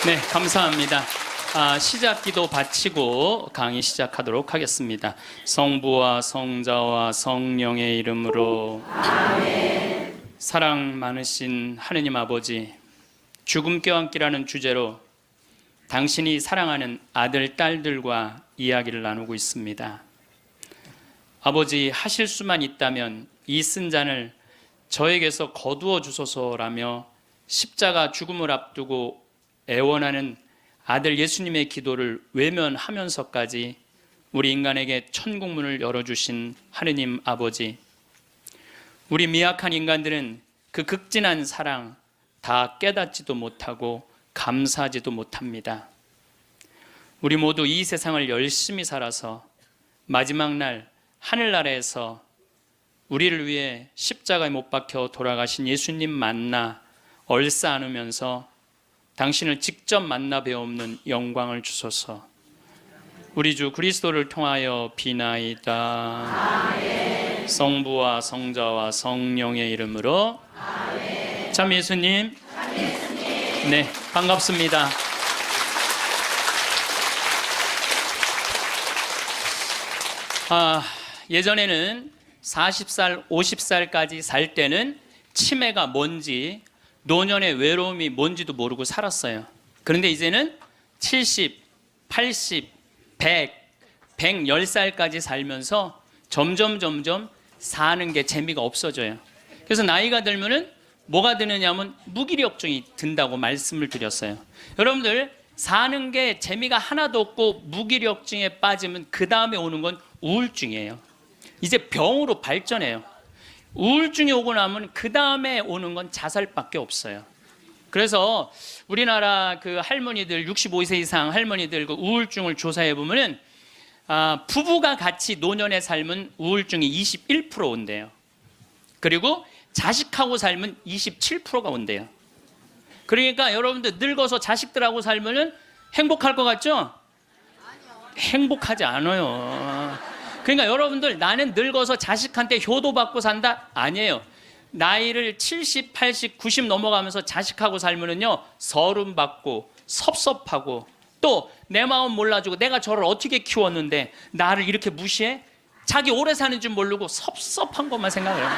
네, 감사합니다. 시작 기도 바치고 강의 시작하도록 하겠습니다. 성부와 성자와 성령의 이름으로 아멘. 사랑 많으신 하느님 아버지, 죽음 껴안기라는 주제로 당신이 사랑하는 아들, 딸들과 이야기를 나누고 있습니다. 아버지, 하실 수만 있다면 이 쓴 잔을 저에게서 거두어 주소서라며 십자가 죽음을 앞두고 애원하는 아들 예수님의 기도를 외면하면서까지 우리 인간에게 천국문을 열어주신 하느님 아버지, 우리 미약한 인간들은 그 극진한 사랑 다 깨닫지도 못하고 감사하지도 못합니다. 우리 모두 이 세상을 열심히 살아서 마지막 날 하늘나라에서 우리를 위해 십자가에 못 박혀 돌아가신 예수님 만나 얼싸 안으면서 당신을 직접 만나 뵈옵는 영광을 주소서. 우리 주 그리스도를 통하여 비나이다. 아멘. 성부와 성자와 성령의 이름으로 아멘. 참 예수님. 네, 반갑습니다. 예전에는 40살, 50살까지 살 때는 치매가 뭔지, 노년의 외로움이 뭔지도 모르고 살았어요. 그런데 이제는 70, 80, 100, 110살까지 살면서 점점 사는 게 재미가 없어져요. 그래서 나이가 들면은 뭐가 드느냐면 무기력증이 든다고 말씀을 드렸어요. 여러분들, 사는 게 재미가 하나도 없고 무기력증에 빠지면 그 다음에 오는 건 우울증이에요. 이제 병으로 발전해요. 우울증이 오고 나면 그 다음에 오는 건 자살밖에 없어요. 그래서 우리나라 그 할머니들, 65세 이상 할머니들 그 우울증을 조사해 보면은 부부가 같이 노년에 살면 우울증이 21% 온대요. 그리고 자식하고 살면 27%가 온대요. 그러니까 여러분들 늙어서 자식들하고 살면은 행복할 것 같죠? 행복하지 않아요. 그러니까 여러분들, 나는 늙어서 자식한테 효도받고 산다? 아니에요. 나이를 70, 80, 90 넘어가면서 자식하고 살면은요, 서름받고 섭섭하고 또 내 마음 몰라주고 내가 저를 어떻게 키웠는데 나를 이렇게 무시해? 자기 오래 사는 줄 모르고 섭섭한 것만 생각해요.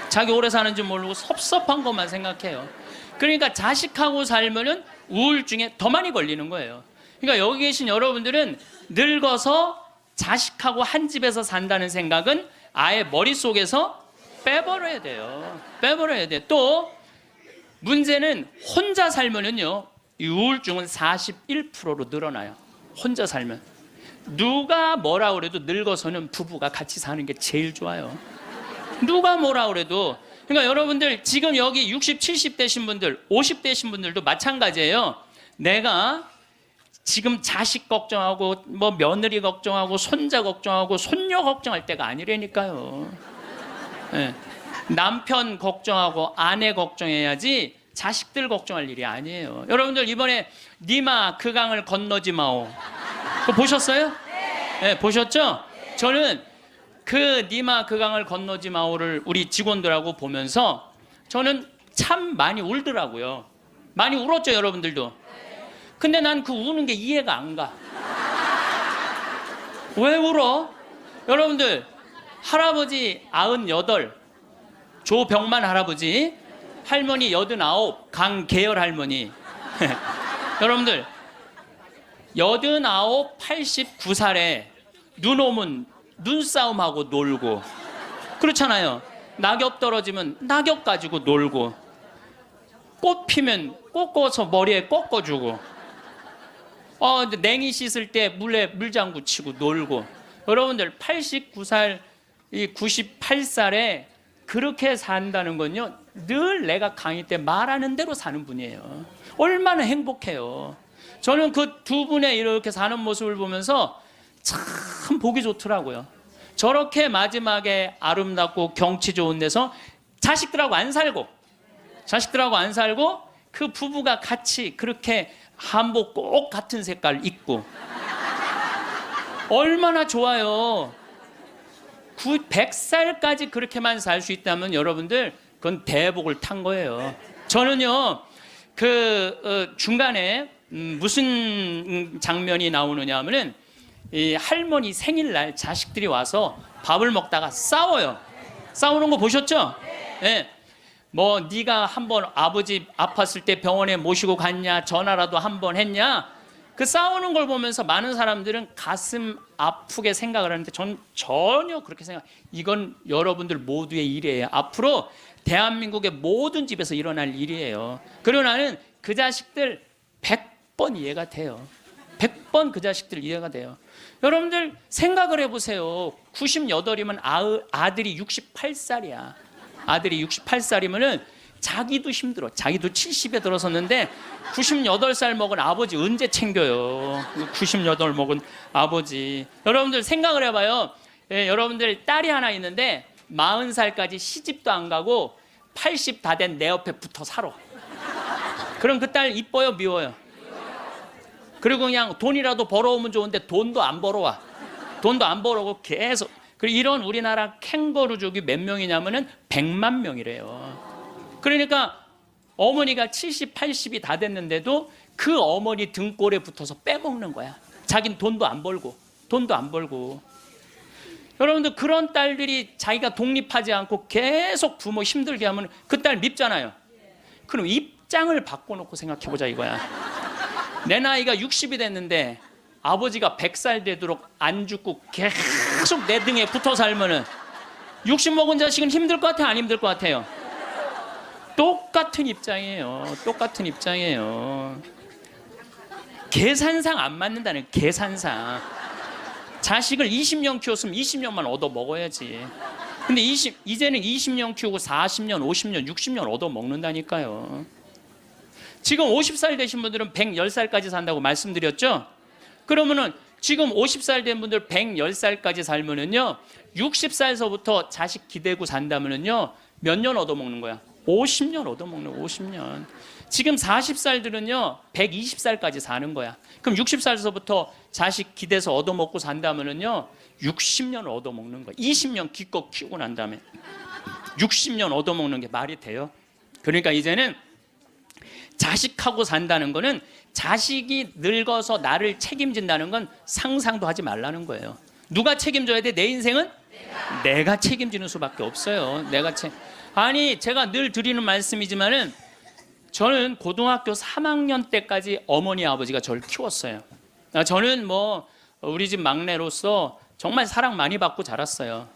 자기 오래 사는 줄 모르고 섭섭한 것만 생각해요. 그러니까 자식하고 살면은 우울증에 더 많이 걸리는 거예요. 그러니까 여기 계신 여러분들은 늙어서 자식하고 한 집에서 산다는 생각은 아예 머릿속에서 빼버려야 돼요. 빼버려야 돼. 또 문제는 혼자 살면은요, 이 우울증은 41%로 늘어나요. 혼자 살면. 누가 뭐라 그래도 늙어서는 부부가 같이 사는 게 제일 좋아요. 누가 뭐라 그래도. 그러니까 여러분들, 지금 여기 60, 70 되신 분들, 50 되신 분들도 마찬가지예요. 내가 지금 자식 걱정하고 뭐 며느리 걱정하고 손자 걱정하고 손녀 걱정할 때가 아니라니까요. 네. 남편 걱정하고 아내 걱정해야지 자식들 걱정할 일이 아니에요. 여러분들, 이번에 니마 그 강을 건너지 마오, 그거 보셨어요? 네, 보셨죠? 저는 그 니마 그 강을 건너지 마오를 우리 직원들하고 보면서 저는 참 많이 울더라고요. 많이 울었죠, 여러분들도. 근데 난 그 우는 게 이해가 안 가. 왜 울어? 여러분들, 할아버지 98, 조병만 할아버지, 할머니 89, 강계열 할머니. 여러분들, 89, 89살에 눈 오면 눈싸움하고 놀고, 그렇잖아요. 낙엽 떨어지면 낙엽 가지고 놀고, 꽃 피면 꽃 꽂아서 머리에 꺾어주고, 냉이 씻을 때 물에 물장구 치고 놀고. 여러분들, 89살, 98살에 그렇게 산다는 건요, 늘 내가 강의 때 말하는 대로 사는 분이에요. 얼마나 행복해요. 저는 그 두 분의 이렇게 사는 모습을 보면서 참 보기 좋더라고요. 저렇게 마지막에 아름답고 경치 좋은 데서 자식들하고 안 살고 그 부부가 같이 그렇게 한복 꼭 같은 색깔 입고 얼마나 좋아요. 100살까지 그렇게만 살 수 있다면 여러분들, 그건 대복을 탄 거예요. 저는요, 중간에 무슨 장면이 나오느냐 하면은 이 할머니 생일날 자식들이 와서 밥을 먹다가 싸워요. 싸우는 거 보셨죠? 네. 뭐 네가 한번 아버지 아팠을 때 병원에 모시고 갔냐, 전화라도 한번 했냐. 그 싸우는 걸 보면서 많은 사람들은 가슴 아프게 생각을 하는데 전 전혀 그렇게 이건 여러분들 모두의 일이에요. 앞으로 대한민국의 모든 집에서 일어날 일이에요. 그리고 나는 그 자식들 100번 이해가 돼요. 100번 그 자식들 이해가 돼요. 여러분들 생각을 해보세요. 98이면 아들이 68살이야. 아들이 68살이면은 자기도 힘들어. 자기도 70에 들어섰는데 98살 먹은 아버지 언제 챙겨요? 98 먹은 아버지. 여러분들 생각을 해봐요. 예, 여러분들 딸이 하나 있는데 40살까지 시집도 안 가고 80 다 된 내 옆에 붙어 살아. 그럼 그 딸 이뻐요, 미워요? 그리고 그냥 돈이라도 벌어오면 좋은데 돈도 안 벌어와. 돈도 안 벌어오고 계속. 그리고 이런 우리나라 캥거루족이 몇 명이냐면은 100만 명이래요. 그러니까 어머니가 70, 80이 다 됐는데도 그 어머니 등골에 붙어서 빼먹는 거야. 자긴 돈도 안 벌고. 여러분들 그런 딸들이 자기가 독립하지 않고 계속 부모 힘들게 하면 그 딸 밉잖아요. 그럼 입장을 바꿔놓고 생각해보자 이거야. 내 나이가 60이 됐는데 아버지가 100살 되도록 안 죽고 계속 내 등에 붙어 살면은 60 먹은 자식은 힘들 것 같아요? 안 힘들 것 같아요? 똑같은 입장이에요. 계산상 안 맞는다는, 계산상. 자식을 20년 키웠으면 20년만 얻어 먹어야지. 근데 이제는 20년 키우고 40년, 50년, 60년 얻어 먹는다니까요. 지금 50살 되신 분들은 110살까지 산다고 말씀드렸죠? 그러면은 지금 50살 된 분들 110살까지 살면은요, 60살서부터 자식 기대고 산다면은요, 몇 년 얻어 먹는 거야? 50년 얻어먹는 50년. 지금 40살들은요 120살까지 사는 거야. 그럼 60살서부터 자식 기대서 얻어먹고 산다면은요 60년 얻어먹는 거야. 20년 기껏 키우고 난 다음에 60년 얻어먹는 게 말이 돼요? 그러니까 이제는 자식하고 산다는 거는 자식이 늙어서 나를 책임진다는 건 상상도 하지 말라는 거예요. 누가 책임져야 돼? 내 인생은? 내가 책임지는 수밖에 없어요. 아니 제가 늘 드리는 말씀이지만은 저는 고등학교 3학년 때까지 어머니 아버지가 저를 키웠어요. 저는 뭐 우리 집 막내로서 정말 사랑 많이 받고 자랐어요.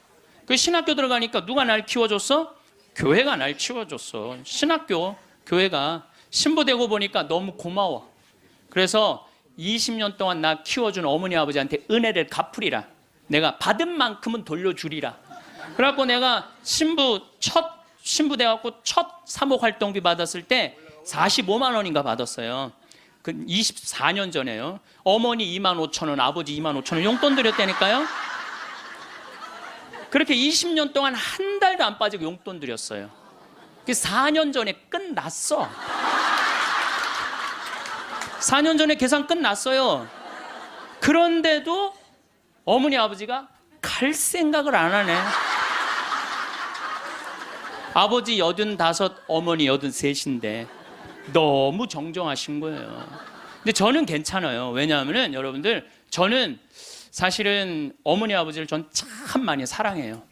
그 신학교 들어가니까 누가 날 키워줬어? 교회가 날 키워줬어. 신학교 교회가 신부되고 보니까 너무 고마워. 그래서 20년 동안 나 키워준 어머니 아버지한테 은혜를 갚으리라. 내가 받은 만큼은 돌려주리라. 그래갖고 내가 신부 돼갖고 첫 사목 활동비 받았을 때 45만 원인가 받았어요. 그 24년 전에요. 어머니 25,000원, 아버지 25,000원 용돈 드렸다니까요. 그렇게 20년 동안 한 달도 안 빠지고 용돈 드렸어요. 그 4년 전에 끝났어. 4년 전에 계산 끝났어요. 그런데도 어머니 아버지가 갈 생각을 안 하네. 아버지 85, 어머니 83인데 너무 정정하신 거예요. 근데 저는 괜찮아요. 왜냐하면 여러분들 저는 사실은 어머니 아버지를 전 참 많이 사랑해요.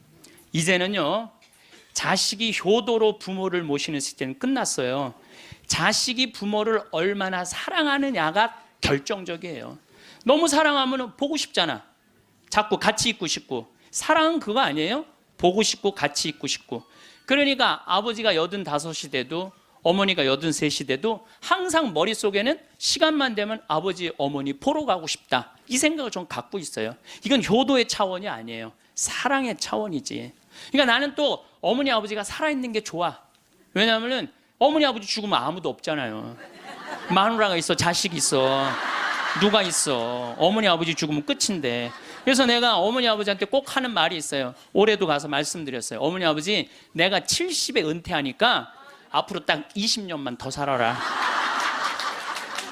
이제는요 자식이 효도로 부모를 모시는 시대는 끝났어요. 자식이 부모를 얼마나 사랑하느냐가 결정적이에요. 너무 사랑하면 보고 싶잖아. 자꾸 같이 있고 싶고. 사랑은 그거 아니에요? 보고 싶고 같이 있고 싶고. 그러니까 아버지가 85이 돼도 어머니가 83이 돼도 항상 머릿속에는 시간만 되면 아버지 어머니 보러 가고 싶다, 이 생각을 좀 갖고 있어요. 이건 효도의 차원이 아니에요. 사랑의 차원이지. 그러니까 나는 또 어머니 아버지가 살아있는 게 좋아. 왜냐하면 어머니 아버지 죽으면 아무도 없잖아요. 마누라가 있어, 자식이 있어, 누가 있어. 어머니 아버지 죽으면 끝인데. 그래서 내가 어머니 아버지한테 꼭 하는 말이 있어요. 올해도 가서 말씀드렸어요. 어머니 아버지, 내가 70에 은퇴하니까 앞으로 딱 20년만 더 살아라.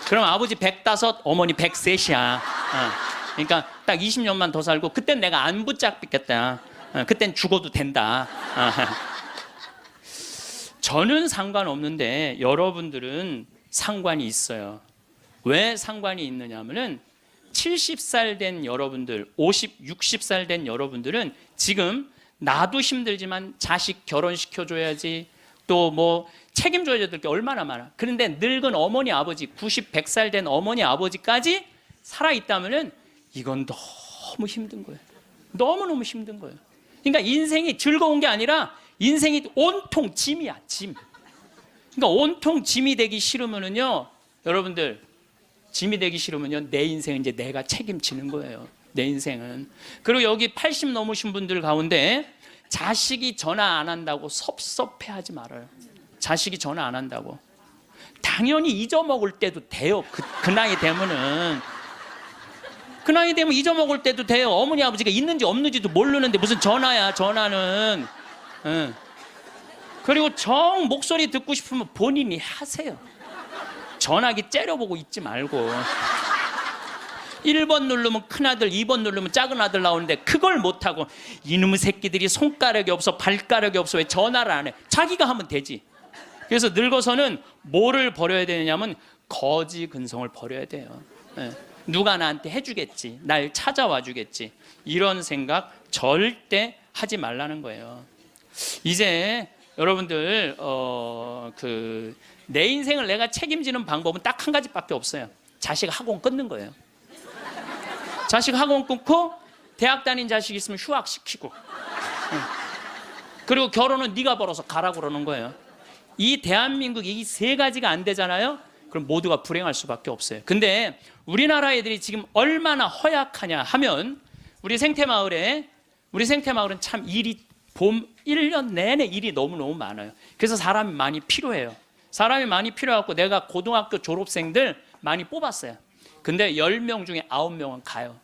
그럼 아버지 105, 어머니 103이야. 그러니까 딱 20년만 더 살고 그땐 내가 안 붙잡겠다. 그땐 죽어도 된다. 저는 상관없는데 여러분들은 상관이 있어요. 왜 상관이 있느냐면은 70살 된 여러분들, 50, 60살 된 여러분들은 지금 나도 힘들지만 자식 결혼시켜줘야지, 또 뭐 책임져야 될 게 얼마나 많아. 그런데 늙은 어머니 아버지, 90, 100살 된 어머니 아버지까지 살아있다면은 이건 너무 힘든 거예요. 너무너무 힘든 거예요. 그러니까 인생이 즐거운 게 아니라 인생이 온통 짐이야, 짐. 그러니까 온통 짐이 되기 싫으면은요, 여러분들, 짐이 되기 싫으면요, 내 인생은 이제 내가 책임지는 거예요. 내 인생은. 그리고 여기 80 넘으신 분들 가운데 자식이 전화 안 한다고 섭섭해하지 말아요. 자식이 전화 안 한다고. 당연히 잊어먹을 때도 돼요. 그 나이 되면은. 그 나이 되면 잊어먹을 때도 돼요. 어머니 아버지가 있는지 없는지도 모르는데 무슨 전화야, 전화는. 응. 그리고 정 목소리 듣고 싶으면 본인이 하세요. 전화기 째려보고 있지 말고. 1번 누르면 큰아들, 2번 누르면 작은아들 나오는데 그걸 못하고 이놈의 새끼들이 손가락이 없어, 발가락이 없어, 왜 전화를 안 해? 자기가 하면 되지. 그래서 늙어서는 뭐를 버려야 되냐면 거지 근성을 버려야 돼요. 예. 누가 나한테 해주겠지, 날 찾아와 주겠지, 이런 생각 절대 하지 말라는 거예요. 이제 여러분들 내 인생을 내가 책임지는 방법은 딱 한 가지밖에 없어요. 자식 학원 끊는 거예요. 자식 학원 끊고 대학 다닌 자식 있으면 휴학시키고, 그리고 결혼은 네가 벌어서 가라고 그러는 거예요. 이 대한민국 이 세 가지가 안 되잖아요. 그럼 모두가 불행할 수밖에 없어요. 근데 우리나라 애들이 지금 얼마나 허약하냐 하면 우리 생태마을은 참 일이 1년 내내 일이 너무너무 많아요. 그래서 사람이 많이 필요해요. 사람이 많이 필요해갖고 내가 고등학교 졸업생들 많이 뽑았어요. 근데 10명 중에 9명은 가요.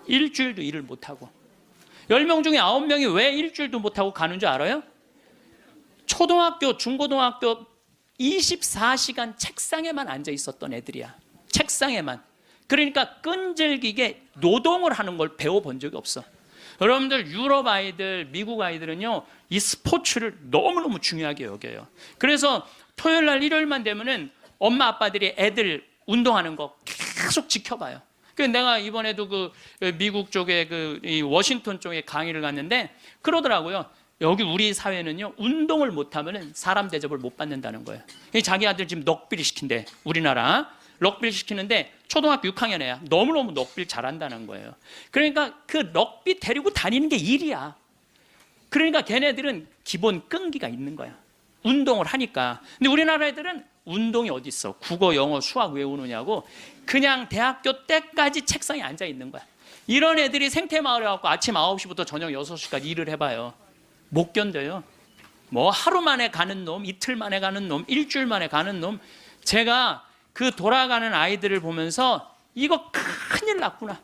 일주일도 일을 못하고. 10명 중에 9명이 왜 일주일도 못하고 가는 줄 알아요? 초등학교, 중고등학교 24시간 책상에만 앉아 있었던 애들이야. 책상에만. 그러니까 끈질기게 노동을 하는 걸 배워본 적이 없어. 여러분들 유럽 아이들, 미국 아이들은요, 이 스포츠를 너무너무 중요하게 여겨요. 그래서 토요일 날 일요일만 되면은 엄마 아빠들이 애들 운동하는 거 계속 지켜봐요. 그래서 내가 이번에도 그 미국 쪽에 이 워싱턴 쪽에 강의를 갔는데 그러더라고요. 여기 우리 사회는요, 운동을 못하면은 사람 대접을 못 받는다는 거예요. 자기 아들 지금 럭비를 시킨대. 우리나라 럭비를 시키는데 초등학교 6학년 애야. 너무너무 럭비를 잘한다는 거예요. 그러니까 그 럭비 데리고 다니는 게 일이야. 그러니까 걔네들은 기본 끈기가 있는 거야. 운동을 하니까. 근데 우리나라 애들은 운동이 어디 있어? 국어, 영어, 수학 외우느냐고 그냥 대학교 때까지 책상에 앉아 있는 거야. 이런 애들이 생태마을에 가서 아침 9시부터 저녁 6시까지 일을 해봐요. 못 견뎌요. 뭐 하루 만에 가는 놈, 이틀 만에 가는 놈, 일주일 만에 가는 놈. 제가 그 돌아가는 아이들을 보면서 이거 큰일 났구나.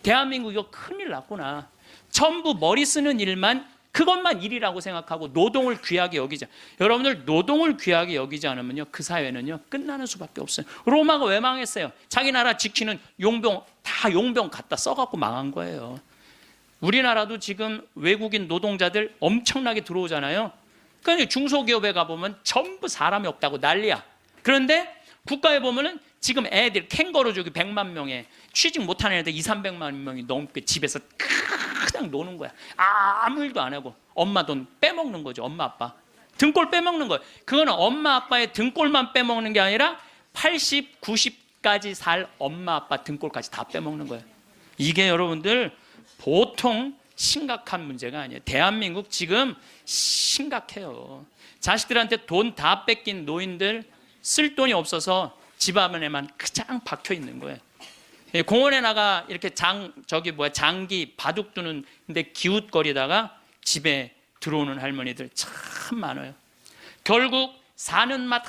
대한민국 이거 큰일 났구나. 전부 머리 쓰는 일만, 그것만 일이라고 생각하고 노동을 귀하게 여기자. 여러분들 노동을 귀하게 여기지 않으면요, 그 사회는요 끝나는 수밖에 없어요. 로마가 왜 망했어요? 자기 나라 지키는 용병 다 용병 갖다 써갖고 망한 거예요. 우리나라도 지금 외국인 노동자들 엄청나게 들어오잖아요. 그러니까 중소기업에 가보면 전부 사람이 없다고 난리야. 그런데 국가에 보면은 지금 애들 캥거루족이 100만 명에 취직 못하는 애들 200~300만 명이 넘게 집에서 그냥 노는 거야. 아무 일도 안 하고 엄마 돈 빼먹는 거죠. 엄마 아빠 등골 빼먹는 거예요. 그거는 엄마 아빠의 등골만 빼먹는 게 아니라 80, 90까지 살 엄마 아빠 등골까지 다 빼먹는 거예요. 이게 여러분들 보통 심각한 문제가 아니에요. 대한민국 지금 심각해요. 자식들한테 돈 다 뺏긴 노인들, 쓸 돈이 없어서 집 안에만 그냥 박혀 있는 거예요. 공원에 나가 이렇게 장기 바둑 두는 근데 기웃거리다가 집에 들어오는 할머니들 참 많아요. 결국 사는 맛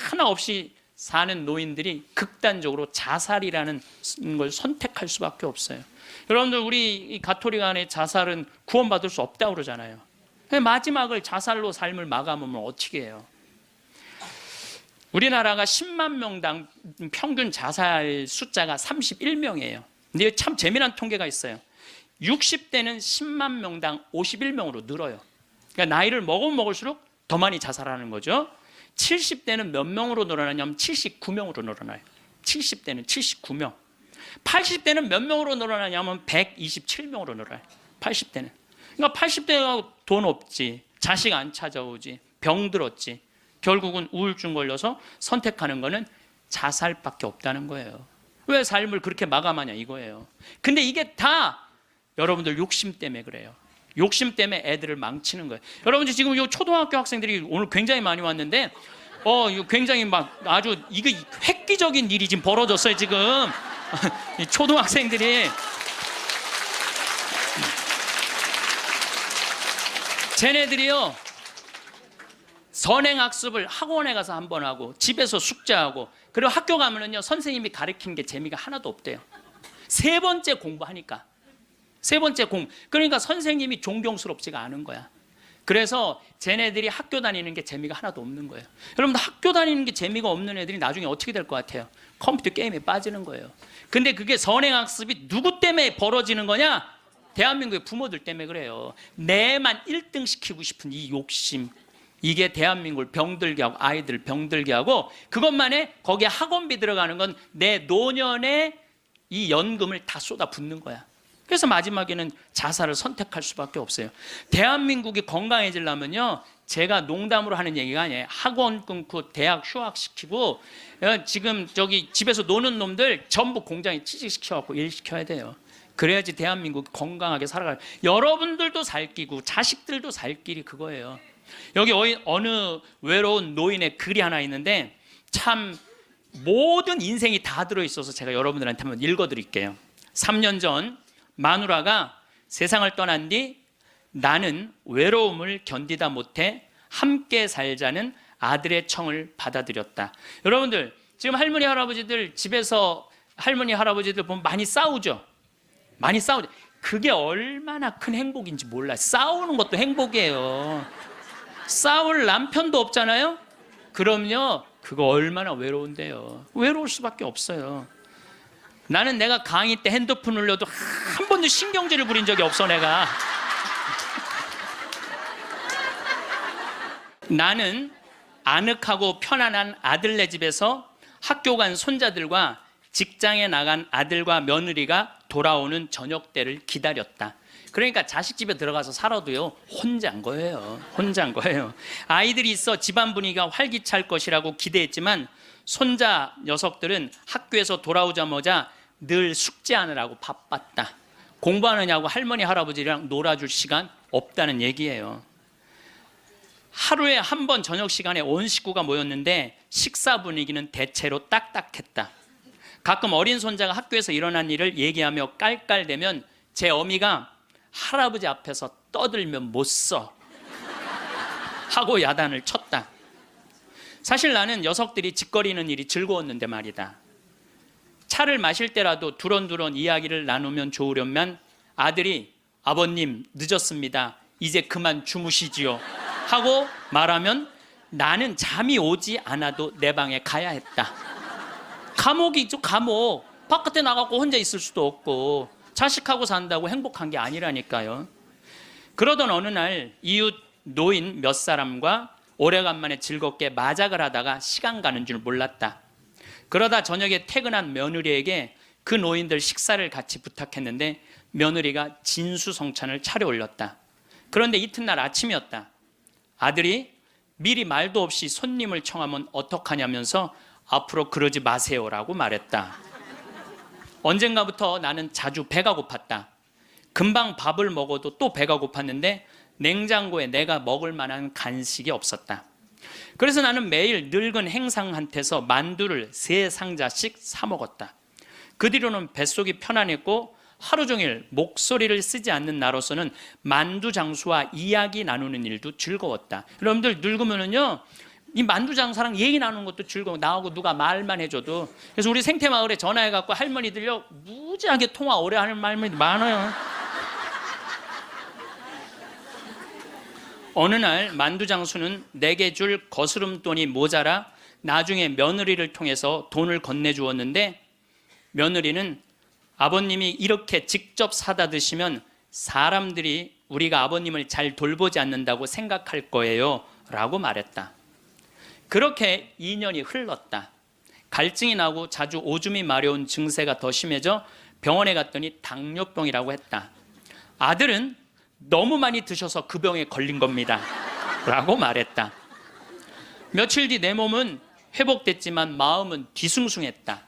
하나 없이 사는 노인들이 극단적으로 자살이라는 걸 선택할 수밖에 없어요. 여러분들 우리 이 가톨릭 안에 자살은 구원받을 수 없다고 그러잖아요. 마지막을 자살로 삶을 마감하면 어떻게 해요? 우리나라가 10만 명당 평균 자살 숫자가 31명이에요. 근데 참 재미난 통계가 있어요. 60대는 10만 명당 51명으로 늘어요. 그러니까 나이를 먹으면 먹을수록 더 많이 자살하는 거죠. 70대는 몇 명으로 늘어나냐면 79명으로 늘어나요. 70대는 79명. 80대는 몇 명으로 늘어나냐면 127명으로 늘어나요. 80대는. 그러니까 80대가 돈 없지, 자식 안 찾아오지, 병들었지, 결국은 우울증 걸려서 선택하는 거는 자살밖에 없다는 거예요. 왜 삶을 그렇게 마감하냐 이거예요. 근데 이게 다 여러분들 욕심 때문에 그래요. 욕심 때문에 애들을 망치는 거예요. 여러분들 지금 이 초등학교 학생들이 오늘 굉장히 많이 왔는데 이거 굉장히 막 아주 이거 획기적인 일이 지금 벌어졌어요 지금. 이 초등학생들이 쟤네들이요 선행학습을 학원에 가서 한 번 하고 집에서 숙제하고 그리고 학교 가면은요 선생님이 가르치는 게 재미가 하나도 없대요. 세 번째 공부하니까. 세 번째 그러니까 선생님이 존경스럽지가 않은 거야. 그래서 쟤네들이 학교 다니는 게 재미가 하나도 없는 거예요. 여러분들 학교 다니는 게 재미가 없는 애들이 나중에 어떻게 될 것 같아요? 컴퓨터 게임에 빠지는 거예요. 근데 그게 선행학습이 누구 때문에 벌어지는 거냐? 대한민국의 부모들 때문에 그래요. 내만 1등 시키고 싶은 이 욕심, 이게 대한민국을 병들게 하고 아이들 병들게 하고 그것만에 거기에 학원비 들어가는 건 내 노년의 이 연금을 다 쏟아붓는 거야. 그래서 마지막에는 자살을 선택할 수밖에 없어요. 대한민국이 건강해지려면요 제가 농담으로 하는 얘기가 아니에요. 학원 끊고 대학 휴학시키고 지금 저기 집에서 노는 놈들 전부 공장에 취직시켜갖고 일시켜야 돼요. 그래야지 대한민국이 건강하게 살아가요. 여러분들도 살 끼고 자식들도 살 길이 그거예요. 여기 어느 외로운 노인의 글이 하나 있는데 참 모든 인생이 다 들어있어서 제가 여러분들한테 한번 읽어드릴게요. 3년 전 마누라가 세상을 떠난 뒤 나는 외로움을 견디다 못해 함께 살자는 아들의 청을 받아들였다. 여러분들 지금 할머니 할아버지들 집에서 할머니 할아버지들 보면 많이 싸우죠. 많이 싸우죠. 그게 얼마나 큰 행복인지 몰라요. 싸우는 것도 행복이에요. 싸울 남편도 없잖아요. 그럼요 그거 얼마나 외로운데요. 외로울 수밖에 없어요. 나는 내가 강의 때 핸드폰 울려도 한 번도 신경질을 부린 적이 없어. 내가 나는 아늑하고 편안한 아들네 집에서 학교 간 손자들과 직장에 나간 아들과 며느리가 돌아오는 저녁 때를 기다렸다. 그러니까 자식 집에 들어가서 살아도요 혼자인 거예요. 혼자인 거예요. 아이들이 있어 집안 분위기가 활기찰 것이라고 기대했지만 손자 녀석들은 학교에서 돌아오자마자 늘 숙제하느라고 바빴다. 공부하느냐고 할머니 할아버지랑 놀아줄 시간 없다는 얘기예요. 하루에 한 번 저녁 시간에 온 식구가 모였는데 식사 분위기는 대체로 딱딱했다. 가끔 어린 손자가 학교에서 일어난 일을 얘기하며 깔깔대면 제 어미가 할아버지 앞에서 떠들면 못 써 하고 야단을 쳤다. 사실 나는 녀석들이 짓거리는 일이 즐거웠는데 말이다. 차를 마실 때라도 두런두런 이야기를 나누면 좋으련만 아들이 아버님 늦었습니다. 이제 그만 주무시지요 하고 말하면 나는 잠이 오지 않아도 내 방에 가야 했다. 감옥이죠. 감옥. 바깥에 나가고 혼자 있을 수도 없고 자식하고 산다고 행복한 게 아니라니까요. 그러던 어느 날 이웃 노인 몇 사람과 오래간만에 즐겁게 마작을 하다가 시간 가는 줄 몰랐다. 그러다 저녁에 퇴근한 며느리에게 그 노인들 식사를 같이 부탁했는데 며느리가 진수성찬을 차려 올렸다. 그런데 이튿날 아침이었다. 아들이 미리 말도 없이 손님을 청하면 어떡하냐면서 앞으로 그러지 마세요라고 말했다. 언젠가부터 나는 자주 배가 고팠다. 금방 밥을 먹어도 또 배가 고팠는데 냉장고에 내가 먹을 만한 간식이 없었다. 그래서 나는 매일 늙은 행상한테서 만두를 3상자씩 사 먹었다. 그 뒤로는 뱃속이 편안했고 하루 종일 목소리를 쓰지 않는 나로서는 만두 장수와 이야기 나누는 일도 즐거웠다. 여러분들 늙으면은요 이 만두 장사랑 얘기 나누는 것도 즐거워. 나하고 누가 말만 해줘도. 그래서 우리 생태마을에 전화해갖고 할머니들요 무지하게 통화 오래 하는 할머니들 많아요. 어느 날 만두 장수는 내게 줄 거스름돈이 모자라 나중에 며느리를 통해서 돈을 건네주었는데 며느리는 아버님이 이렇게 직접 사다 드시면 사람들이 우리가 아버님을 잘 돌보지 않는다고 생각할 거예요 라고 말했다. 그렇게 2년이 흘렀다. 갈증이 나고 자주 오줌이 마려운 증세가 더 심해져 병원에 갔더니 당뇨병이라고 했다. 아들은 너무 많이 드셔서 그 병에 걸린 겁니다 라고 말했다. 며칠 뒤 내 몸은 회복됐지만 마음은 뒤숭숭했다.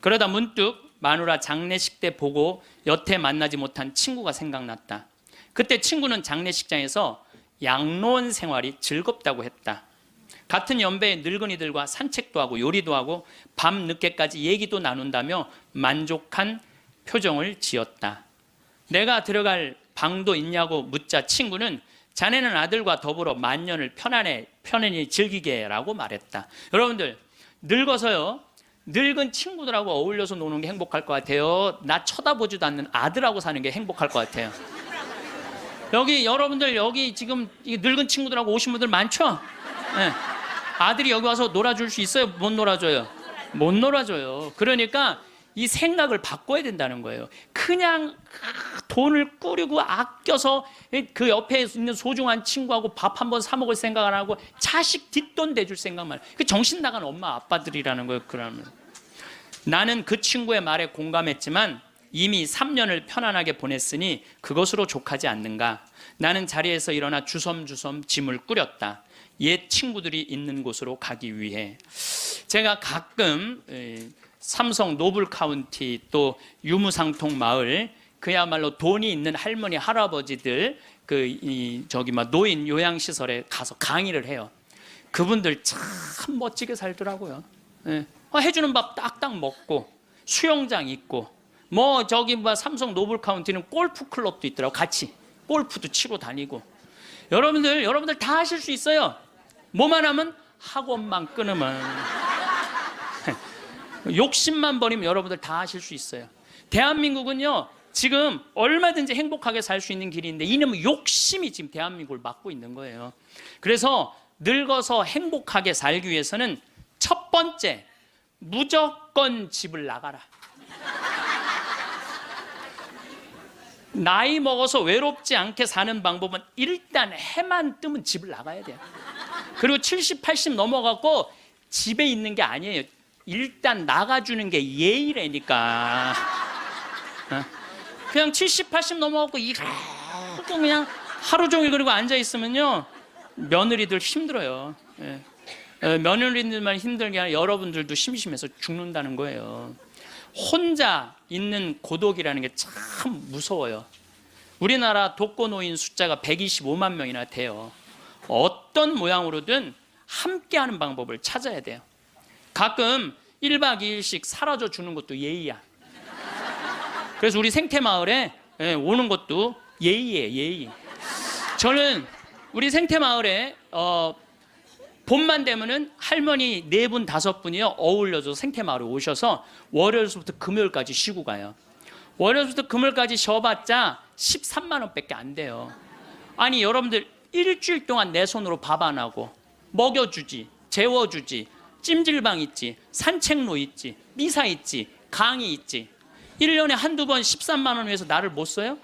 그러다 문득 마누라 장례식 때 보고 여태 만나지 못한 친구가 생각났다. 그때 친구는 장례식장에서 양로원 생활이 즐겁다고 했다. 같은 연배의 늙은이들과 산책도 하고 요리도 하고 밤 늦게까지 얘기도 나눈다며 만족한 표정을 지었다. 내가 들어갈 방도 있냐고 묻자 친구는 자네는 아들과 더불어 만년을 편안히 즐기게 라고 말했다. 여러분들, 늙어서요, 늙은 친구들하고 어울려서 노는 게 행복할 것 같아요? 나 쳐다보지도 않는 아들하고 사는 게 행복할 것 같아요? 여러분들 여기 지금 늙은 친구들하고 오신 분들 많죠? 네. 아들이 여기 와서 놀아줄 수 있어요? 못 놀아줘요? 못 놀아줘요. 그러니까 이 생각을 바꿔야 된다는 거예요. 그냥 돈을 꾸리고 아껴서 그 옆에 있는 소중한 친구하고 밥 한번 사 먹을 생각 안 하고 자식 뒷돈 대줄 생각만 해요. 그 정신 나간 엄마 아빠들이라는 거예요. 그러면 나는 그 친구의 말에 공감했지만 이미 3년을 편안하게 보냈으니 그것으로 족하지 않는가. 나는 자리에서 일어나 주섬주섬 짐을 꾸렸다. 옛 친구들이 있는 곳으로 가기 위해. 제가 가끔 삼성 노블 카운티 또 유무상통 마을, 그야말로 돈이 있는 할머니 할아버지들 노인 요양시설에 가서 강의를 해요. 그분들 참 멋지게 살더라고요. 해주는 밥 딱딱 먹고 수영장 있고 삼성 노블 카운티는 골프 클럽도 있더라고. 같이 골프도 치고 다니고. 여러분들 다 하실 수 있어요. 뭐만 하면, 학원만 끊으면, 욕심만 버리면 여러분들 다 하실 수 있어요. 대한민국은요, 지금 얼마든지 행복하게 살 수 있는 길인데 이놈의 욕심이 지금 대한민국을 막고 있는 거예요. 그래서 늙어서 행복하게 살기 위해서는 첫 번째, 무조건 집을 나가라. 나이 먹어서 외롭지 않게 사는 방법은 일단 해만 뜨면 집을 나가야 돼요. 그리고 70, 80 넘어가고 집에 있는 게 아니에요. 일단 나가주는 게 예의라니까. 그냥 70, 80 넘어가고 그냥 하루 종일 그리고 앉아 있으면요, 며느리들 힘들어요. 며느리들만 힘들게 아니라 여러분들도 심심해서 죽는다는 거예요. 혼자 있는 고독이라는 게 참 무서워요. 우리나라 독거노인 숫자가 125만 명이나 돼요. 어떤 모양으로든 함께하는 방법을 찾아야 돼요. 가끔 1박 2일씩 사라져 주는 것도 예의야. 그래서 우리 생태마을에 오는 것도 예의예요, 예의. 저는 우리 생태마을에 봄만 되면은 할머니 4분, 5분이요 어울려서 생태마을에 오셔서 월요일부터 금요일까지 쉬고 가요. 월요일부터 금요일까지 쉬어봤자 13만 원밖에 안 돼요. 아니 여러분들 일주일 동안 내 손으로 밥 안 하고 먹여주지, 재워주지, 찜질방 있지, 산책로 있지, 미사 있지, 강의 있지. 1년에 한두 번 13만 원 위해서 나를 못 써요?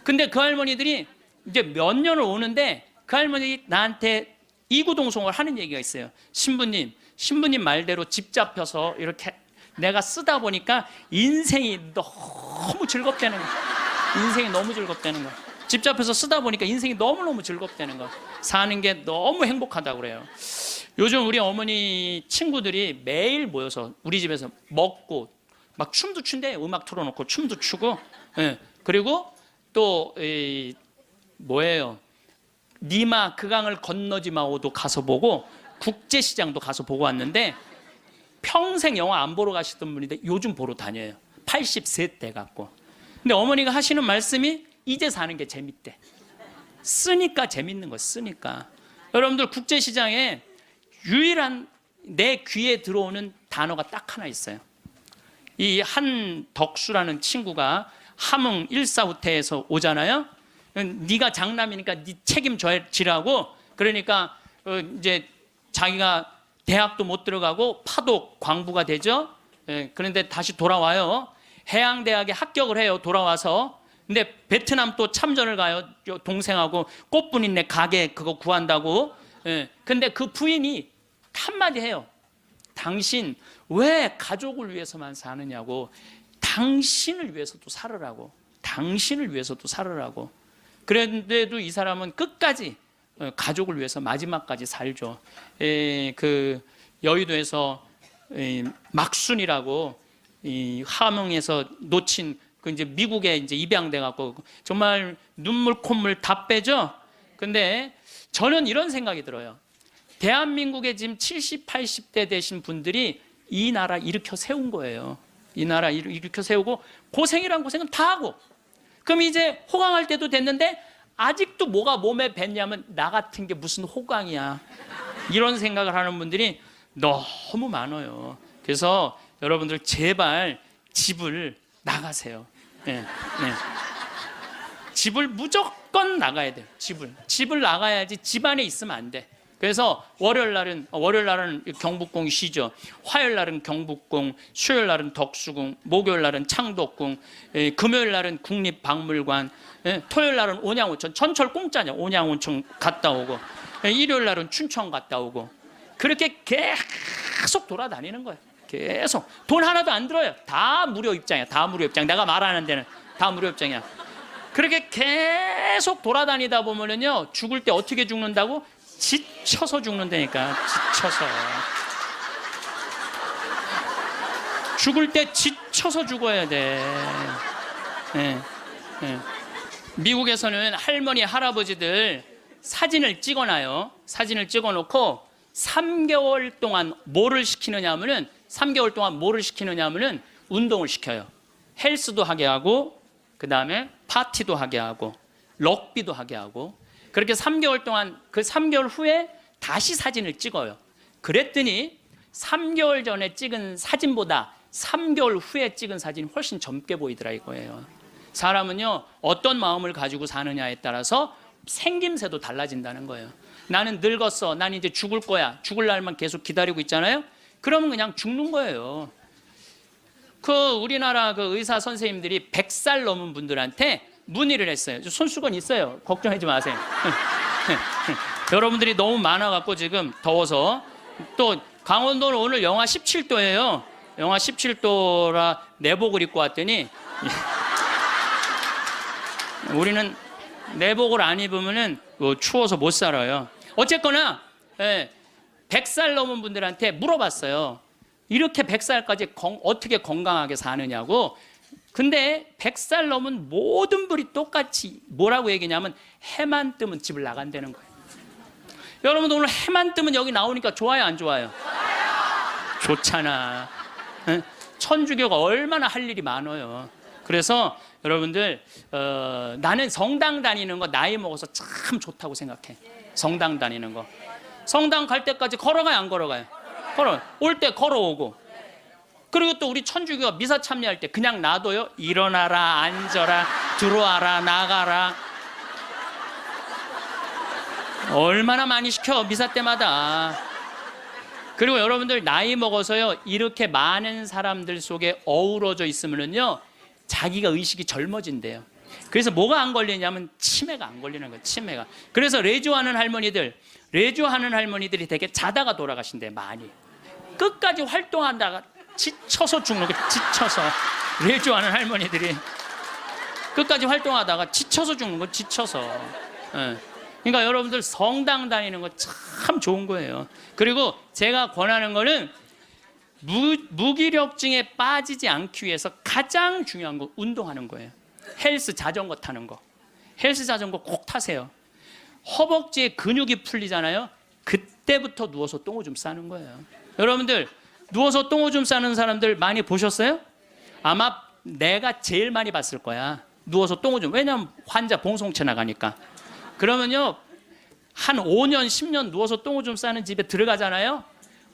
근데 그 할머니들이 이제 몇 년을 오는데 그 할머니들이 나한테 이구동성을 하는 얘기가 있어요. 신부님 말대로 집 잡혀서 이렇게 내가 쓰다 보니까 인생이 너무 즐겁다는 거야. 인생이 너무 즐겁다는 거야. 집 잡혀서 쓰다 보니까 인생이 너무너무 즐겁다는 거야. 사는 게 너무 행복하다고 그래요. 요즘 우리 어머니 친구들이 매일 모여서 우리 집에서 먹고 막 춤도 춘대. 음악 틀어놓고 춤도 추고. 그리고 또 니마 그 강을 건너지 마오도 가서 보고 국제시장도 가서 보고 왔는데 평생 영화 안 보러 가시던 분인데 요즘 보러 다녀요. 80세 돼 갖고. 근데 어머니가 하시는 말씀이 이제 사는 게 재밌대. 쓰니까 재밌는 거 쓰니까. 여러분들 국제시장에 유일한 내 귀에 들어오는 단어가 딱 하나 있어요. 이 한덕수라는 친구가 함흥 일사후퇴에서 오잖아요. 네가 장남이니까 네 책임져지라고. 그러니까 이제 자기가 대학도 못 들어가고 파독 광부가 되죠. 그런데 다시 돌아와요. 해양대학에 합격을 해요. 돌아와서. 근데 베트남 또 참전을 가요. 동생하고 꽃분이네 가게 그거 구한다고. 예. 근데 그 부인이 한마디 해요. 당신 왜 가족을 위해서만 사느냐고. 당신을 위해서도 살으라고. 당신을 위해서도 살으라고. 그런데도 이 사람은 끝까지 가족을 위해서 마지막까지 살죠. 그 여의도에서 막순이라고 함흥에서 놓친 그 이제 미국에 이제 입양돼 갖고 정말 눈물 콧물 다 빼죠. 근데 저는 이런 생각이 들어요. 대한민국에 지금 70, 80대 되신 분들이 이 나라 일으켜 세운 거예요. 이 나라 일으켜 세우고 고생이란 고생은 다 하고, 그럼 이제 호강할 때도 됐는데 아직도 뭐가 몸에 뱄냐면 나 같은 게 무슨 호강이야, 이런 생각을 하는 분들이 너무 많아요. 그래서 여러분들 제발 집을 나가세요. 네, 네. 집을 무조건 나가야 돼요. 집을 나가야지 집안에 있으면 안 돼. 그래서 월요일 날은 경북궁 쉬죠. 화요일 날은 경북궁, 수요일 날은 덕수궁, 목요일 날은 창덕궁, 금요일 날은 국립박물관, 토요일 날은 온양온천, 전철 공짜냐, 온양온천 갔다 오고, 일요일 날은 춘천 갔다 오고, 그렇게 계속 돌아다니는 거예요. 계속 돈 하나도 안 들어요. 다 무료 입장이야. 다 무료 입장. 내가 말하는 데는 다 무료 입장이야. 그렇게 계속 돌아다니다 보면은요, 죽을 때 어떻게 죽는다고? 지쳐서 죽는다니까. 지쳐서. 죽을 때 지쳐서 죽어야 돼. 네. 네. 미국에서는 할머니 할아버지들 사진을 찍어놔요. 사진을 찍어놓고 3개월 동안 뭐를 시키느냐면은 3개월 동안 뭐를 시키느냐면은 운동을 시켜요. 헬스도 하게 하고, 그 다음에 파티도 하게 하고, 럭비도 하게 하고, 그렇게 3개월 동안, 그 3개월 후에 다시 사진을 찍어요. 그랬더니 3개월 전에 찍은 사진보다 3개월 후에 찍은 사진이 훨씬 젊게 보이더라 이거예요. 사람은요, 어떤 마음을 가지고 사느냐에 따라서 생김새도 달라진다는 거예요. 나는 늙었어, 난 이제 죽을 거야, 죽을 날만 계속 기다리고 있잖아요. 그러면 그냥 죽는 거예요. 그 우리나라 그 의사 선생님들이 100살 넘은 분들한테 문의를 했어요. 손수건 있어요. 걱정하지 마세요. 여러분들이 너무 많아갖고 지금 더워서. 또 강원도는 오늘 영하 17도예요. 영하 17도라 내복을 입고 왔더니 우리는 내복을 안 입으면은 추워서 못 살아요. 어쨌거나 100살 넘은 분들한테 물어봤어요. 이렇게 100살까지 어떻게 건강하게 사느냐고. 근데 100살 넘은 모든 분이 똑같이 뭐라고 얘기냐면 해만 뜨면 집을 나간다는 거예요. 여러분들 오늘 해만 뜨면 여기 나오니까 좋아요, 안 좋아요? 좋잖아. 천주교가 얼마나 할 일이 많아요. 그래서 여러분들 나는 성당 다니는 거 나이 먹어서 참 좋다고 생각해. 성당 다니는 거. 성당 갈 때까지 걸어가요, 안 걸어가요? 올 때 걸어오고. 그리고 또 우리 천주교가 미사 참여할 때 그냥 놔둬요? 일어나라, 앉아라, 들어와라, 나가라. 얼마나 많이 시켜, 미사 때마다. 그리고 여러분들 나이 먹어서요, 이렇게 많은 사람들 속에 어우러져 있으면요, 자기가 의식이 젊어진대요. 그래서 뭐가 안 걸리냐면 치매가 안 걸리는 거예요. 치매가. 그래서 레주하는 할머니들이 되게 자다가 돌아가신대, 많이. 끝까지 활동한다가 지쳐서 죽는 거예요. 지쳐서. 레주하는 할머니들이 끝까지 활동하다가 지쳐서 죽는 거예요. 지쳐서. 그러니까 여러분들 성당 다니는 거 참 좋은 거예요. 그리고 제가 권하는 거는 무기력증에 빠지지 않기 위해서 가장 중요한 거 운동하는 거예요. 헬스 자전거 타는 거. 헬스 자전거 꼭 타세요. 허벅지에 근육이 풀리잖아요. 그때부터 누워서 똥오줌 싸는 거예요. 여러분들 누워서 똥오줌 싸는 사람들 많이 보셨어요? 아마 내가 제일 많이 봤을 거야. 누워서 똥오줌. 왜냐면 환자 봉송체 나가니까. 그러면요, 한 5년 10년 누워서 똥오줌 싸는 집에 들어가잖아요.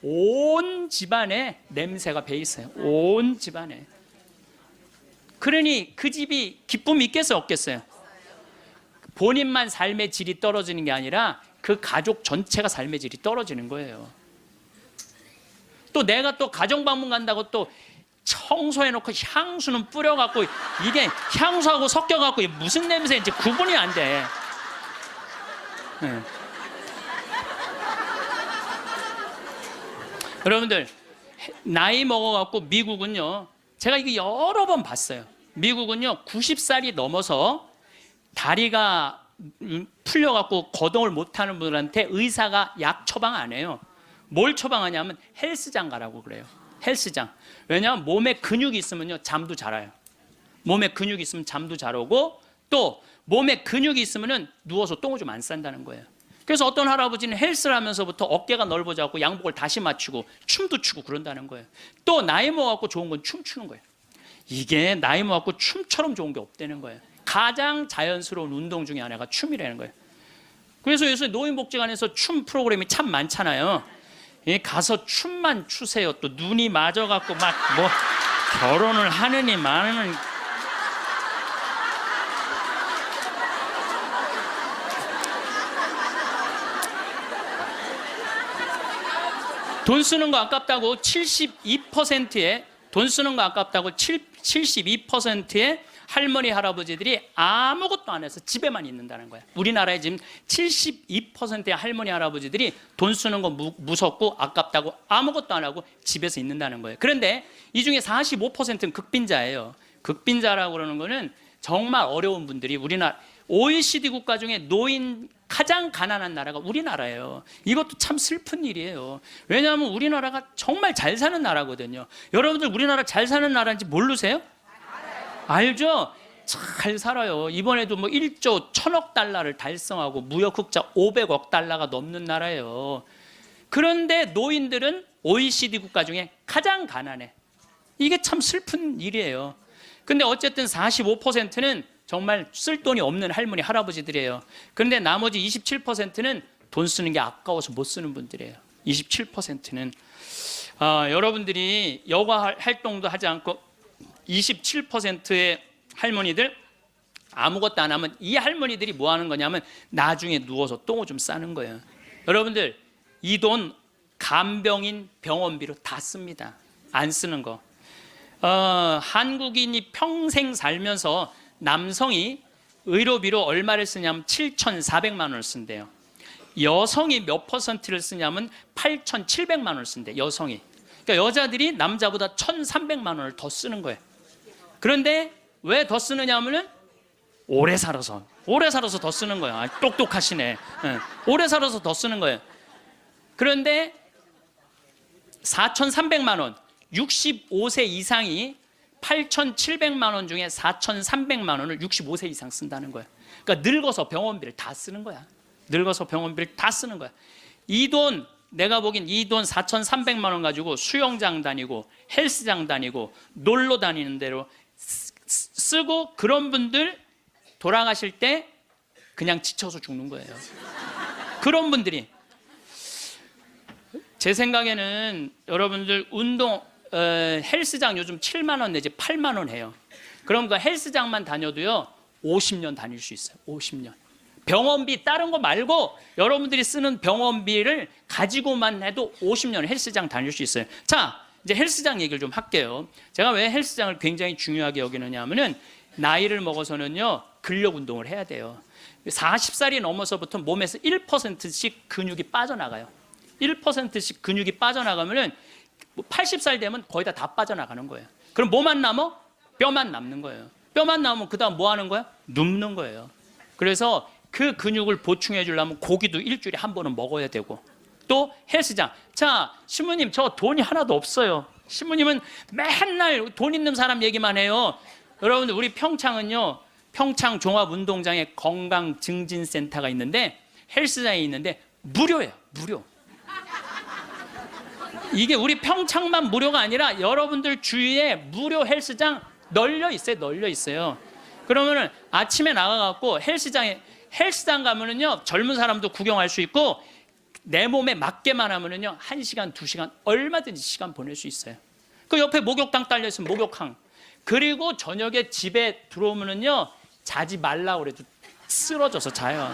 온 집안에 냄새가 배 있어요. 온 집안에. 그러니 그 집이 기쁨이 있겠어요, 없겠어요? 본인만 삶의 질이 떨어지는 게 아니라 그 가족 전체가 삶의 질이 떨어지는 거예요. 또 내가 또 가정방문 간다고 또 청소해놓고 향수는 뿌려갖고 이게 향수하고 섞여갖고 무슨 냄새인지 구분이 안 돼. 여러분들 나이 먹어갖고 미국은요, 제가 이거 여러 번 봤어요. 미국은요 90살이 넘어서 다리가 풀려갖고 거동을 못하는 분들한테 의사가 약 처방 안 해요. 뭘 처방하냐면 헬스장 가라고 그래요. 헬스장. 왜냐하면 몸에 근육이 있으면요 잠도 잘 와요. 몸에 근육이 있으면 잠도 잘 오고, 또 몸에 근육이 있으면은 누워서 똥을 좀 안 싼다는 거예요. 그래서 어떤 할아버지는 헬스를 하면서부터 어깨가 넓어져갖고 양복을 다시 맞추고 춤도 추고 그런다는 거예요. 또 나이 먹어갖고 좋은 건 춤추는 거예요. 이게 나이 먹어갖고 춤처럼 좋은 게 없다는 거예요. 가장 자연스러운 운동 중에 하나가 춤이라는 거예요. 그래서 요새 노인복지관에서 춤 프로그램이 참 많잖아요. 가서 춤만 추세요. 또 눈이 맞아갖고 막 뭐 결혼을 하느니 마느니. 돈 쓰는 거 아깝다고 72%의 돈 쓰는 거 아깝다고 72%의 할머니 할아버지들이 아무것도 안 해서 집에만 있는다는 거야. 우리나라에 지금 72%의 할머니 할아버지들이 돈 쓰는 거 무섭고 아깝다고 아무것도 안 하고 집에서 있는다는 거예요. 그런데 이 중에 45%는 극빈자예요. 극빈자라고 그러는 거는 정말 어려운 분들이, 우리나라 OECD 국가 중에 노인 가장 가난한 나라가 우리나라예요. 이것도 참 슬픈 일이에요. 왜냐하면 우리나라가 정말 잘 사는 나라거든요. 여러분들 우리나라 잘 사는 나라인지 모르세요? 알죠? 잘 살아요. 이번에도 뭐 1조 1000억 달러를 달성하고 무역 흑자 500억 달러가 넘는 나라예요. 그런데 노인들은 OECD 국가 중에 가장 가난해. 이게 참 슬픈 일이에요. 근데 어쨌든 45%는 정말 쓸 돈이 없는 할머니 할아버지들이에요. 그런데 나머지 27%는 돈 쓰는 게 아까워서 못 쓰는 분들이에요. 27%는 여러분들이 여가 활동도 하지 않고 27%의 할머니들 아무것도 안 하면, 이 할머니들이 뭐 하는 거냐면 나중에 누워서 똥을 좀 싸는 거예요. 여러분들 이 돈 간병인 병원비로 다 씁니다. 안 쓰는 거. 한국인이 평생 살면서 남성이 의료비로 얼마를 쓰냐면 7,400만 원을 쓴대요. 여성이 몇 퍼센트를 쓰냐면 8,700만 원을 쓴대. 여성이. 그러니까 여자들이 남자보다 1,300만 원을 더 쓰는 거예요. 그런데 왜 더 쓰느냐 하면은 오래 살아서 더 쓰는 거예요. 똑똑하시네. 오래 살아서 더 쓰는 거예요. 그런데 4,300만 원, 65세 이상이 8,700만 원 중에 4,300만 원을 65세 이상 쓴다는 거예요. 그러니까 늙어서 병원비를 다 쓰는 거야. 늙어서 병원비를 다 쓰는 거야. 이 돈, 내가 보긴 이 돈 4,300만 원 가지고 수영장 다니고 헬스장 다니고 놀러 다니는 대로 쓰고, 그런 분들 돌아가실 때 그냥 지쳐서 죽는 거예요. 그런 분들이. 제 생각에는 여러분들 운동 헬스장 요즘 7만 원 내지 8만 원 해요. 그럼 그 헬스장만 다녀도요 50년 다닐 수 있어요. 50년. 병원비 다른 거 말고 여러분들이 쓰는 병원비를 가지고만 해도 50년 헬스장 다닐 수 있어요. 자, 이제 헬스장 얘기를 좀 할게요. 제가 왜 헬스장을 굉장히 중요하게 여기느냐 하면은 나이를 먹어서는요 근력 운동을 해야 돼요. 40살이 넘어서부터 몸에서 1%씩 근육이 빠져나가요. 1%씩 근육이 빠져나가면은 80살 되면 거의 다 빠져나가는 거예요. 그럼 뭐만 남아? 뼈만 남는 거예요. 뼈만 남으면 그 다음 뭐 하는 거야? 눕는 거예요. 그래서 그 근육을 보충해 주려면 고기도 일주일에 한 번은 먹어야 되고, 또 헬스장. 자, 신부님 저 돈이 하나도 없어요. 신부님은 맨날 돈 있는 사람 얘기만 해요. 여러분들 우리 평창은요, 평창 종합운동장에 건강증진센터가 있는데, 헬스장이 있는데 무료예요. 무료. 이게 우리 평창만 무료가 아니라 여러분들 주위에 무료 헬스장 널려 있어요. 그러면은 아침에 나가갖고 헬스장 가면은요 젊은 사람도 구경할 수 있고, 내 몸에 맞게만 하면은요 1시간, 2시간 얼마든지 시간 보낼 수 있어요. 그 옆에 목욕탕 딸려 있으면 목욕탕. 그리고 저녁에 집에 들어오면은요 자지 말라 그래도 쓰러져서 자요.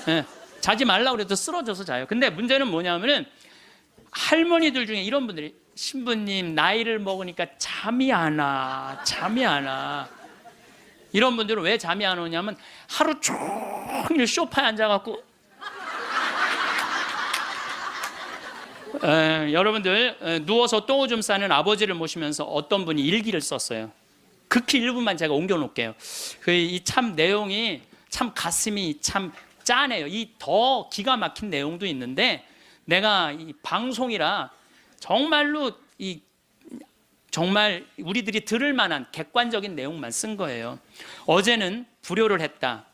네, 자지 말라 그래도 쓰러져서 자요. 근데 문제는 뭐냐면은 할머니들 중에 이런 분들이, 신부님 나이를 먹으니까 잠이 안 와. 이런 분들은 왜 잠이 안 오냐면 하루 종일 소파에 앉아갖고 여러분들 누워서 똥오줌 싸는 아버지를 모시면서 어떤 분이 일기를 썼어요. 극히 일부만 제가 옮겨놓을게요. 이 참 내용이 참 가슴이 참 짠해요. 이 더 기가 막힌 내용도 있는데 내가 이 방송이라 정말로 정말 우리들이 들을 만한 객관적인 내용만 쓴 거예요. 어제는 불효를 했다.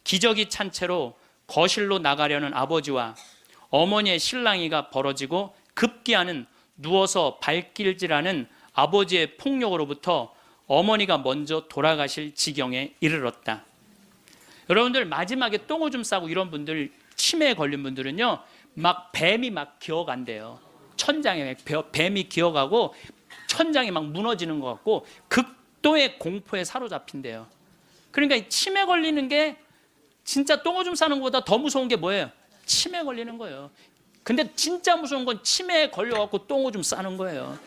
기저귀 찬 채로 거실로 나가려는 아버지와 어머니의 실랑이가 벌어지고 급기야는 누워서 발길질하는 아버지의 폭력으로부터 어머니가 먼저 돌아가실 지경에 이르렀다. 여러분들 마지막에 똥오줌 싸고 이런 분들 치매에 걸린 분들은요 막 뱀이 막 기어간대요. 천장에 뱀이 기어가고 천장이 막 무너지는 것 같고 극도의 공포에 사로잡힌대요. 그러니까 이 치매 걸리는 게 진짜 똥오줌 싸는 것보다 더 무서운 게 뭐예요? 치매 걸리는 거예요. 근데 진짜 무서운 건 치매에 걸려갖고 똥오줌 싸는 거예요.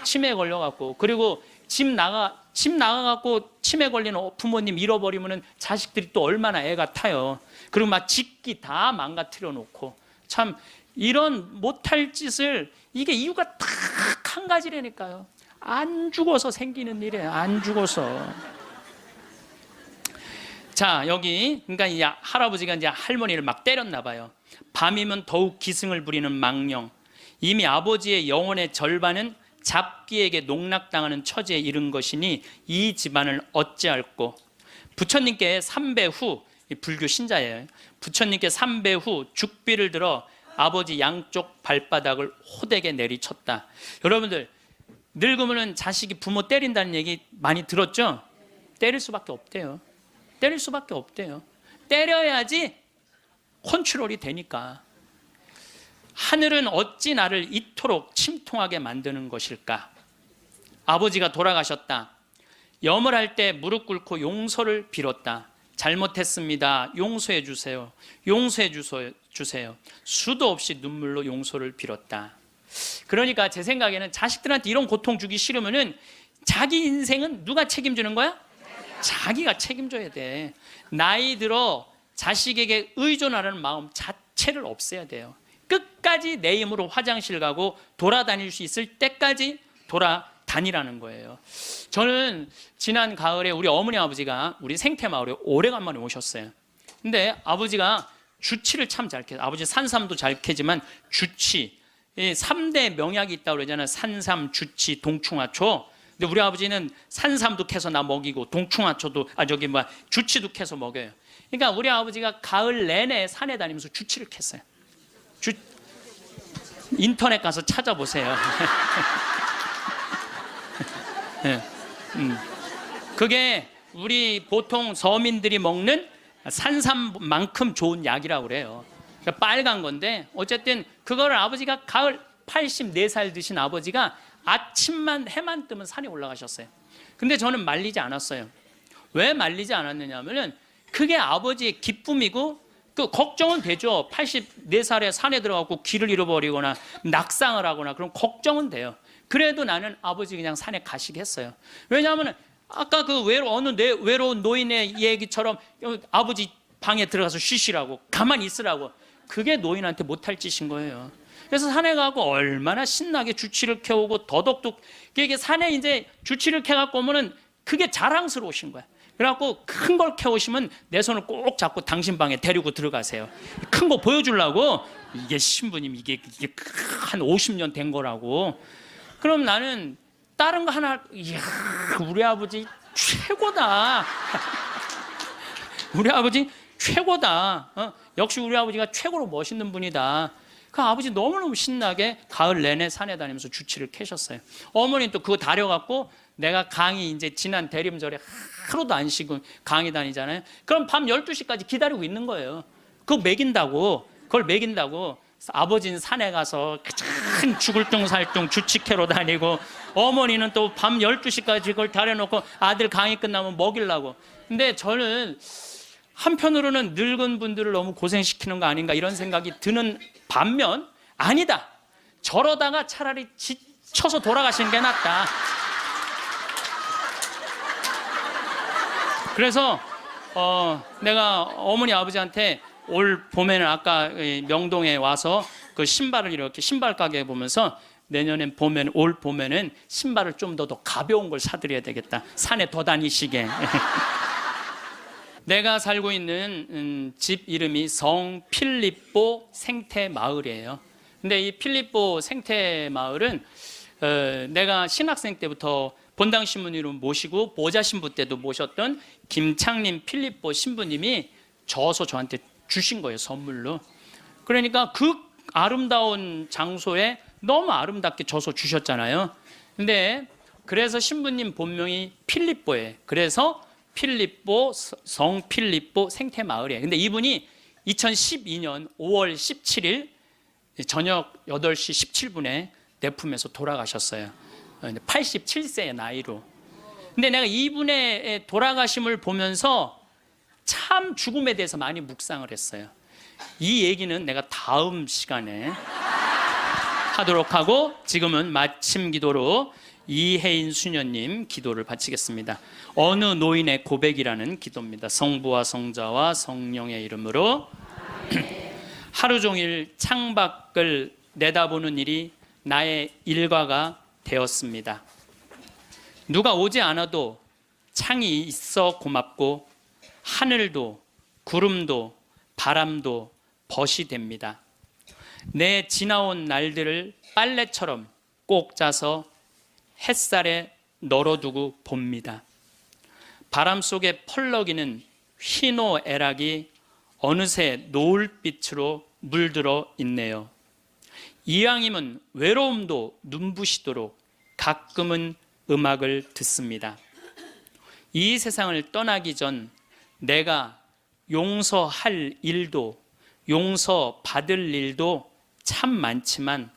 치매에 걸려갖고. 그리고 집 나가갖고 치매 걸리는 부모님 잃어버리면은 자식들이 또 얼마나 애가 타요. 그리고 막 짓기 다 망가뜨려 놓고. 참 이런 못할 짓을 이게 이유가 딱 한 가지라니까요. 안 죽어서 생기는 일이에요. 안 죽어서. 자, 여기 그러니까 이 할아버지가 이제 할머니를 막 때렸나 봐요. 밤이면 더욱 기승을 부리는 망령. 이미 아버지의 영혼의 절반은 잡기에게 농락당하는 처지에 이른 것이니 이 집안을 어찌할꼬. 부처님께 3배 후, 불교 신자예요. 부처님께 3배 후 죽비를 들어 아버지 양쪽 발바닥을 호되게 내리쳤다. 여러분들 늙으면 자식이 부모 때린다는 얘기 많이 들었죠? 때릴 수밖에 없대요. 때릴 수밖에 없대요. 때려야지 컨트롤이 되니까. 하늘은 어찌 나를 이토록 침통하게 만드는 것일까? 아버지가 돌아가셨다. 염을 할 때 무릎 꿇고 용서를 빌었다. 잘못했습니다. 용서해 주세요. 용서해 주세요. 수도 없이 눈물로 용서를 빌었다. 그러니까 제 생각에는 자식들한테 이런 고통 주기 싫으면은 자기 인생은 누가 책임지는 거야? 자기가 책임져야 돼. 나이 들어 자식에게 의존하는 마음 자체를 없애야 돼요. 끝까지 내 힘으로 화장실 가고 돌아다닐 수 있을 때까지 돌아다니라는 거예요. 저는 지난 가을에 우리 어머니 아버지가 우리 생태마을에 오래간만에 오셨어요. 근데 아버지가 주치를 참 잘 캐요. 아버지 산삼도 잘 캐지만 주치, 3대 명약이 있다고 그러잖아요. 산삼, 주치, 동충하초. 근데 우리 아버지는 산삼도 캐서 나 먹이고 동충하초도 주치도 캐서 먹여요. 그러니까 우리 아버지가 가을 내내 산에 다니면서 주치를 캤어요. 인터넷 가서 찾아보세요. 네. 그게 우리 보통 서민들이 먹는 산삼만큼 좋은 약이라고 그래요. 그러니까 빨간 건데 어쨌든 그거를 아버지가 가을 84살 드신 아버지가 아침만 해만 뜨면 산에 올라가셨어요. 근데 저는 말리지 않았어요. 왜 말리지 않았느냐면은 그게 아버지의 기쁨이고 그 걱정은 되죠. 84살에 산에 들어가고 길을 잃어버리거나 낙상을 하거나 그럼 걱정은 돼요. 그래도 나는 아버지 그냥 산에 가시게 했어요. 왜냐하면 아까 그 외로운 노인의 얘기처럼 아버지 방에 들어가서 쉬시라고 가만히 있으라고 그게 노인한테 못할 짓인 거예요. 그래서 산에 가고 얼마나 신나게 주치를 캐오고 더덕도 이게 산에 이제 주치를 캐갖고 오면은 그게 자랑스러우신 거야. 그래갖고 큰 걸 캐오시면 내 손을 꼭 잡고 당신 방에 데리고 들어가세요. 큰 거 보여주려고 이게 신부님 이게 한 50년 된 거라고. 그럼 나는 다른 거 하나 이야 우리 아버지 최고다. 우리 아버지 최고다. 역시 우리 아버지가 최고로 멋있는 분이다. 그 아버지 너무너무 신나게 가을 내내 산에 다니면서 주치를 캐셨어요. 어머니는 또 그거 다려갖고 내가 강의 이제 지난 대림절에 하루도 안 쉬고 강의 다니잖아요. 그럼 밤 12시까지 기다리고 있는 거예요. 그거 그걸 먹인다고. 아버지는 산에 가서 큰 죽을 둥 살 둥 주치캐로 다니고 어머니는 또 밤 12시까지 그걸 다려놓고 아들 강의 끝나면 먹이려고. 근데 저는 한편으로는 늙은 분들을 너무 고생시키는 거 아닌가 이런 생각이 드는 반면 아니다. 저러다가 차라리 지쳐서 돌아가시는 게 낫다. 그래서 내가 어머니 아버지한테 올 봄에는 아까 명동에 와서 그 신발을 이렇게 신발 가게에 보면서 내년엔 봄에는 올 봄에는 신발을 좀 더 가벼운 걸 사드려야 되겠다. 산에 더 다니시게. 내가 살고 있는 집 이름이 성 필립보 생태마을이에요. 근데 이 필립보 생태마을은 내가 신학생 때부터 본당 신부님을 모시고 보좌 신부 때도 모셨던 김창림 필립보 신부님이 저서 저한테 주신 거예요, 선물로. 그러니까 그 아름다운 장소에 너무 아름답게 저서 주셨잖아요. 근데 그래서 신부님 본명이 필립보예요. 그래서 필립보, 성 필립보 생태마을이에요. 근데 이분이 2012년 5월 17일 저녁 8시 17분에 내 품에서 돌아가셨어요. 87세의 나이로. 근데 내가 이분의 돌아가심을 보면서 참 죽음에 대해서 많이 묵상을 했어요. 이 얘기는 내가 다음 시간에 하도록 하고, 지금은 마침 기도로 이혜인 수녀님 기도를 바치겠습니다. 어느 노인의 고백이라는 기도입니다. 성부와 성자와 성령의 이름으로. 하루 종일 창밖을 내다보는 일이 나의 일과가 되었습니다. 누가 오지 않아도 창이 있어 고맙고 하늘도 구름도 바람도 벗이 됩니다. 내 지나온 날들을 빨래처럼 꼭 짜서 햇살에 널어두고 봅니다. 바람 속에 펄럭이는 휘노애락이 어느새 노을빛으로 물들어 있네요. 이왕이면 외로움도 눈부시도록 가끔은 음악을 듣습니다. 이 세상을 떠나기 전 내가 용서할 일도 용서받을 일도 참 많지만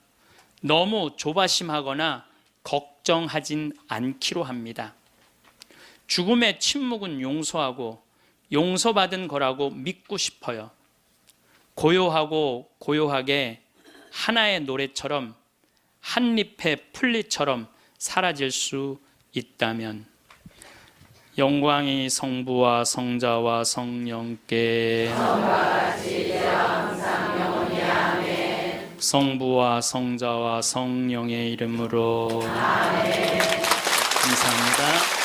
너무 조바심하거나 걱정하진 않기로 합니다. 죽음의 침묵은 용서하고 용서받은 거라고 믿고 싶어요. 고요하고 고요하게 하나의 노래처럼 한 잎의 풀잎처럼 사라질 수 있다면 영광이 성부와 성자와 성령께 성부와 성자와 성령의 이름으로 아멘. 감사합니다.